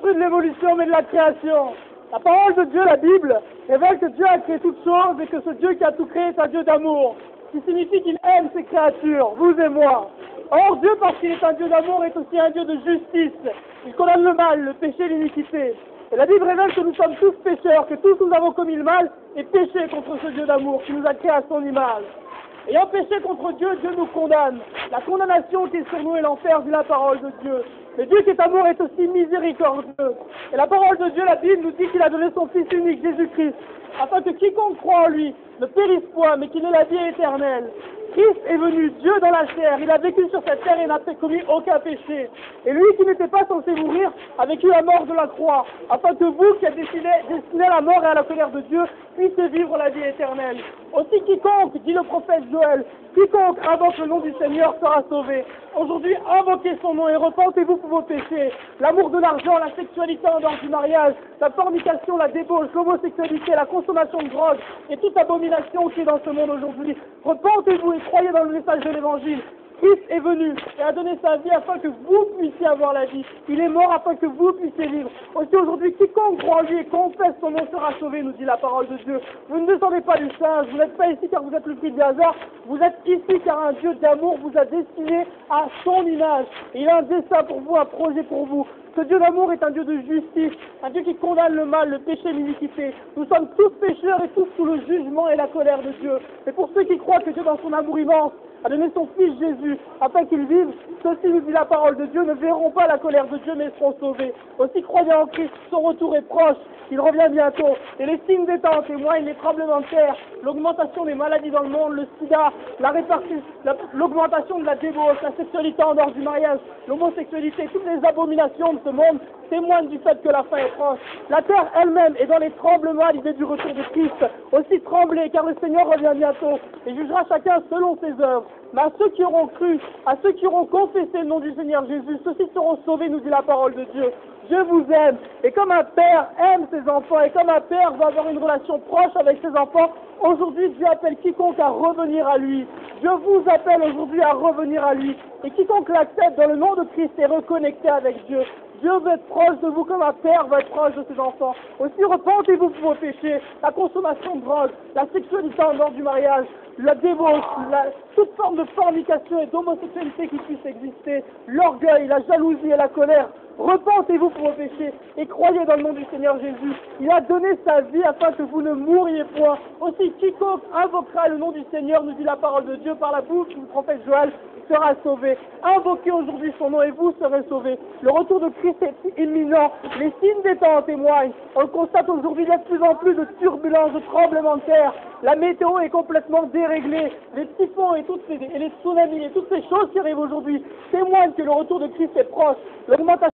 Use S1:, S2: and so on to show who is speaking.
S1: fruit de l'évolution, mais de la création. La parole de Dieu, la Bible, révèle que Dieu a créé toutes choses et que ce Dieu qui a tout créé est un Dieu d'amour, qui signifie qu'il aime ses créatures, vous et moi. Or, Dieu, parce qu'il est un Dieu d'amour, est aussi un Dieu de justice. Il condamne le mal, le péché, l'iniquité. Et la Bible révèle que nous sommes tous pécheurs, que tous nous avons commis le mal et péché contre ce Dieu d'amour qui nous a créé à son image. Ayant péché contre Dieu, Dieu nous condamne. La condamnation qui est sur nous est l'enfer, dit la parole de Dieu. Mais Dieu qui est amour est aussi miséricordieux. Et la parole de Dieu, la Bible, nous dit qu'il a donné son Fils unique, Jésus-Christ, afin que quiconque croit en lui ne périsse point, mais qu'il ait la vie éternelle. Christ est venu, Dieu dans la chair, il a vécu sur cette terre et n'a commis aucun péché. Et lui qui n'était pas censé mourir a vécu la mort de la croix, afin que vous qui êtes destinés à la mort et à la colère de Dieu puissiez vivre la vie éternelle. Aussi quiconque, dit le prophète Joël, quiconque invoque le nom du Seigneur sera sauvé. Aujourd'hui, invoquez son nom et repentez-vous pour vos péchés. L'amour de l'argent, la sexualité en dehors du mariage, la fornication, la débauche, l'homosexualité, la consommation de drogue et toute abomination qui est dans ce monde aujourd'hui. Repentez-vous et croyez dans le message de l'Évangile. Christ est venu et a donné sa vie afin que vous puissiez avoir la vie. Il est mort afin que vous puissiez vivre. Aussi aujourd'hui, quiconque croit en lui et confesse son nom sera sauvé, nous dit la parole de Dieu. Vous ne descendez pas du singe, vous n'êtes pas ici car vous êtes le fruit du hasard, vous êtes ici car un Dieu d'amour vous a destiné à son image. Et il a un dessein pour vous, un projet pour vous. Ce Dieu d'amour est un Dieu de justice, un Dieu qui condamne le mal, le péché, l'iniquité. Nous sommes tous pécheurs et tous sous le jugement et la colère de Dieu. Et pour ceux qui croient que Dieu, dans son amour immense, a donné son Fils Jésus, afin qu'ils vivent, ceux-ci, nous dit la parole de Dieu, ne verront pas la colère de Dieu, mais seront sauvés. Aussi, croyant en Christ, son retour est proche, il revient bientôt. Et les signes des temps témoignent les tremblements de terre, l'augmentation des maladies dans le monde, le sida, l'augmentation de la débauche, la sexualité en dehors du mariage, l'homosexualité, toutes les abominations de ce monde témoignent du fait que la fin est proche. La terre elle-même est dans les tremblements à l'idée du retour de Christ. Aussi tremblez, car le Seigneur revient bientôt et jugera chacun selon ses œuvres. Mais à ceux qui auront cru, à ceux qui auront confessé le nom du Seigneur Jésus, ceux-ci seront sauvés, nous dit la parole de Dieu. Dieu vous aime, et comme un père aime ses enfants, et comme un père veut avoir une relation proche avec ses enfants, aujourd'hui Dieu appelle quiconque à revenir à lui. Dieu vous appelle aujourd'hui à revenir à lui. Et quiconque l'accepte dans le nom de Christ est reconnecté avec Dieu. Dieu veut être proche de vous comme un père veut être proche de ses enfants. Aussi repentez-vous pour vos péchés, la consommation de drogue, la sexualité en dehors du mariage, la débauche, toute forme de fornication et d'homosexualité qui puisse exister, l'orgueil, la jalousie et la colère. Repentez-vous pour vos péchés et croyez dans le nom du Seigneur Jésus. Il a donné sa vie afin que vous ne mouriez point. Aussi, quiconque invoquera le nom du Seigneur, nous dit la parole de Dieu par la bouche du prophète Joël, sera sauvé. Invoquez aujourd'hui son nom et vous serez sauvés. Le retour de Christ est imminent. Les signes des temps en témoignent. On le constate aujourd'hui, il y a de plus en plus de turbulences, de tremblements de terre. La météo est complètement déréglée. Les typhons et les tsunamis et toutes ces choses qui arrivent aujourd'hui témoignent que le retour de Christ est proche. L'augmentation